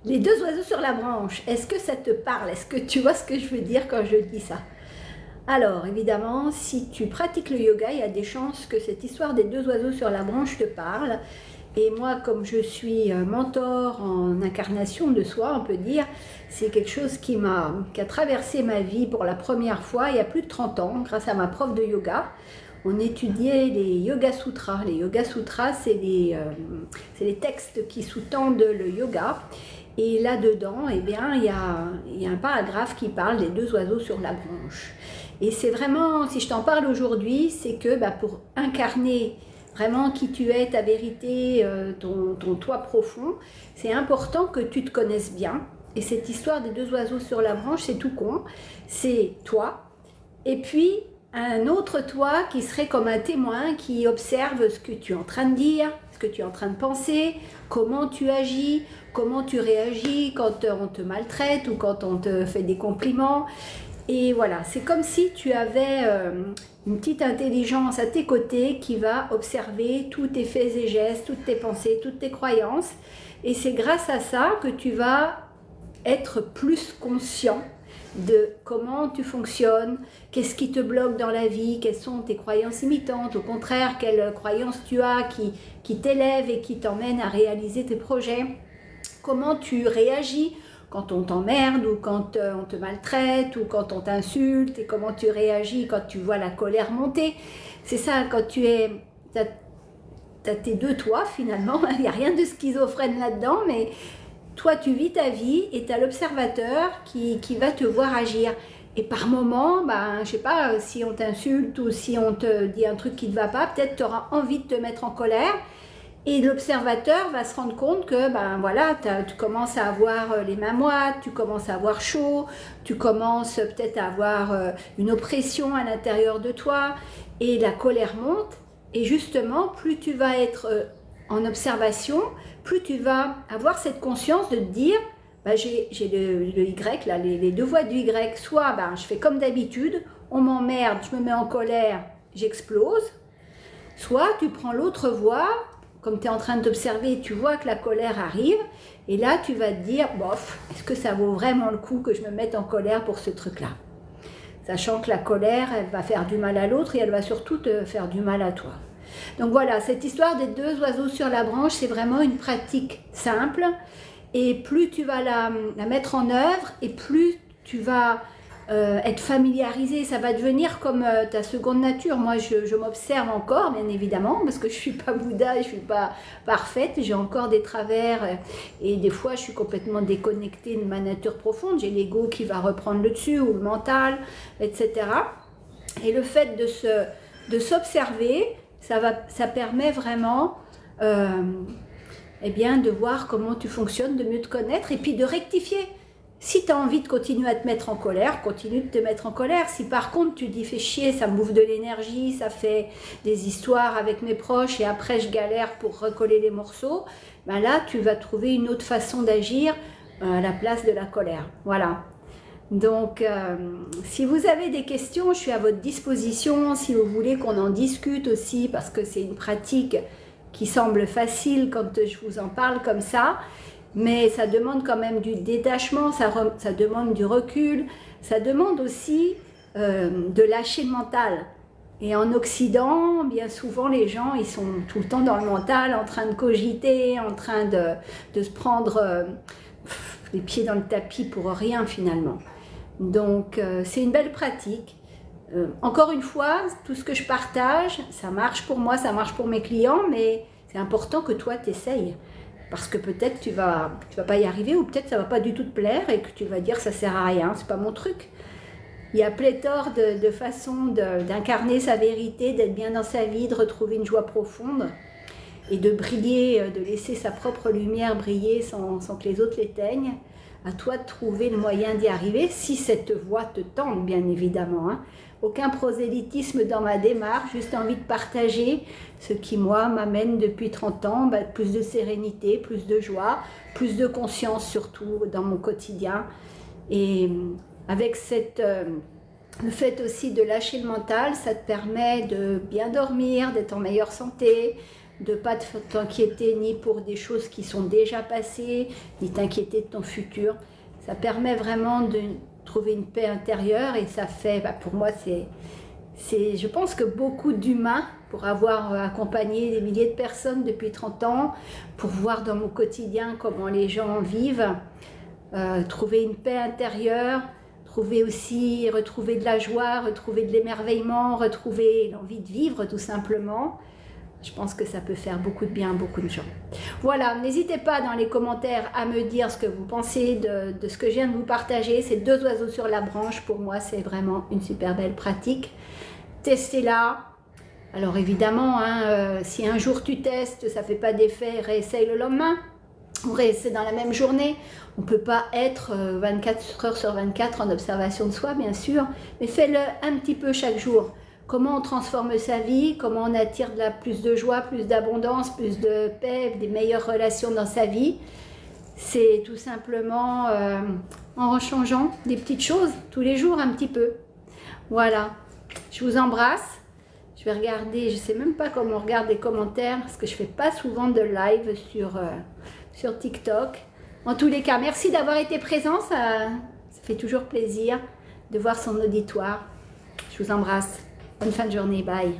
Les deux oiseaux sur la branche, est-ce que ça te parle? Est-ce que tu vois ce que je veux dire quand je dis ça? Alors, évidemment, si tu pratiques le yoga, il y a des chances que cette histoire des deux oiseaux sur la branche te parle. Et moi, comme je suis mentor en incarnation de soi, on peut dire, c'est quelque chose qui a traversé ma vie pour la première fois il y a plus de 30 ans, grâce à ma prof de yoga. On étudiait les Yoga Sutras. Les Yoga Sutras, c'est les textes qui sous-tendent le yoga. Et là-dedans, eh bien, il y a un paragraphe qui parle des deux oiseaux sur la branche. Et c'est vraiment, si je t'en parle aujourd'hui, c'est que pour incarner vraiment qui tu es, ta vérité, ton toi profond, c'est important que tu te connaisses bien. Et cette histoire des deux oiseaux sur la branche, c'est tout con. C'est toi, et puis un autre toi qui serait comme un témoin qui observe ce que tu es en train de dire, ce que tu es en train de penser, comment tu agis, comment tu réagis quand on te maltraite ou quand on te fait des compliments. Et voilà, c'est comme si tu avais une petite intelligence à tes côtés qui va observer tous tes faits et gestes, toutes tes pensées, toutes tes croyances. Et c'est grâce à ça que tu vas être plus conscient de comment tu fonctionnes, qu'est-ce qui te bloque dans la vie, quelles sont tes croyances limitantes, au contraire, quelles croyances tu as qui t'élèvent et qui t'emmènent à réaliser tes projets, comment tu réagis quand on t'emmerde ou quand on te maltraite ou quand on t'insulte et comment tu réagis quand tu vois la colère monter. C'est ça, quand tu t'as tes deux toi finalement, il n'y a rien de schizophrène là-dedans, mais toi tu vis ta vie et tu as l'observateur qui va te voir agir. Et par moment, je sais pas, si on t'insulte ou si on te dit un truc qui ne va pas, peut-être tu auras envie de te mettre en colère. Et l'observateur va se rendre compte que voilà, tu commences à avoir les mains moites, tu commences à avoir chaud, tu commences peut-être à avoir une oppression à l'intérieur de toi et la colère monte. Et justement, plus tu vas être en observation, plus tu vas avoir cette conscience de te dire j'ai le Y, là, les deux voies du Y, soit je fais comme d'habitude, on m'emmerde, je me mets en colère, j'explose, soit tu prends l'autre voie, comme tu es en train de t'observer, tu vois que la colère arrive, et là tu vas te dire, bof, est-ce que ça vaut vraiment le coup que je me mette en colère pour ce truc-là? Sachant que la colère, elle va faire du mal à l'autre et elle va surtout te faire du mal à toi. Donc voilà, cette histoire des deux oiseaux sur la branche, c'est vraiment une pratique simple, et plus tu vas la mettre en œuvre, et plus tu vas être familiarisé, ça va devenir comme ta seconde nature. Moi, je m'observe encore, bien évidemment, parce que je ne suis pas Bouddha, je ne suis pas parfaite, j'ai encore des travers, et des fois, je suis complètement déconnectée de ma nature profonde. J'ai l'ego qui va reprendre le dessus, ou le mental, etc. Et le fait de s'observer, ça permet vraiment de voir comment tu fonctionnes, de mieux te connaître, et puis de rectifier. Si tu as envie de continuer à te mettre en colère, continue de te mettre en colère. Si par contre tu dis fais chier, ça me bouffe de l'énergie, ça fait des histoires avec mes proches et après je galère pour recoller les morceaux, là tu vas trouver une autre façon d'agir à la place de la colère. Voilà. Donc si vous avez des questions, je suis à votre disposition. Si vous voulez qu'on en discute aussi, parce que c'est une pratique qui semble facile quand je vous en parle comme ça, mais ça demande quand même du détachement, ça demande du recul, ça demande aussi de lâcher le mental. Et en Occident, bien souvent, les gens, ils sont tout le temps dans le mental, en train de cogiter, en train de se prendre les pieds dans le tapis pour rien finalement. Donc c'est une belle pratique. Encore une fois, tout ce que je partage, ça marche pour moi, ça marche pour mes clients, mais c'est important que toi, tu essayes. Parce que peut-être tu vas pas y arriver, ou peut-être ça va pas du tout te plaire et que tu vas dire ça sert à rien, c'est pas mon truc. Il y a pléthore de façons d'incarner sa vérité, d'être bien dans sa vie, de retrouver une joie profonde et de briller, de laisser sa propre lumière briller sans que les autres l'éteignent. À toi de trouver le moyen d'y arriver, si cette voie te tente, bien évidemment. Aucun prosélytisme dans ma démarche, juste envie de partager ce qui, moi, m'amène depuis 30 ans, plus de sérénité, plus de joie, plus de conscience surtout dans mon quotidien. Et avec le fait aussi de lâcher le mental, ça te permet de bien dormir, d'être en meilleure santé, de ne pas t'inquiéter ni pour des choses qui sont déjà passées, ni t'inquiéter de ton futur. Ça permet vraiment de trouver une paix intérieure et ça fait, pour moi, je pense que beaucoup d'humains, pour avoir accompagné des milliers de personnes depuis 30 ans, pour voir dans mon quotidien comment les gens vivent, trouver une paix intérieure, retrouver de la joie, retrouver de l'émerveillement, retrouver l'envie de vivre tout simplement. Je pense que ça peut faire beaucoup de bien à beaucoup de gens. Voilà, n'hésitez pas dans les commentaires à me dire ce que vous pensez de ce que je viens de vous partager. Ces 2 oiseaux sur la branche, pour moi, c'est vraiment une super belle pratique. Testez-la. Alors évidemment, si un jour tu testes, ça ne fait pas d'effet, réessaye le lendemain. Ou réessaye dans la même journée. On ne peut pas être 24 heures sur 24 en observation de soi, bien sûr, mais fais-le un petit peu chaque jour. Comment on transforme sa vie, comment on attire plus de joie, plus d'abondance, plus de paix, des meilleures relations dans sa vie. C'est tout simplement en changeant des petites choses tous les jours un petit peu. Voilà, je vous embrasse. Je vais regarder, je ne sais même pas comment on regarde les commentaires parce que je ne fais pas souvent de live sur TikTok. En tous les cas, merci d'avoir été présent, ça fait toujours plaisir de voir son auditoire. Je vous embrasse. Bonne fin de journée, bye.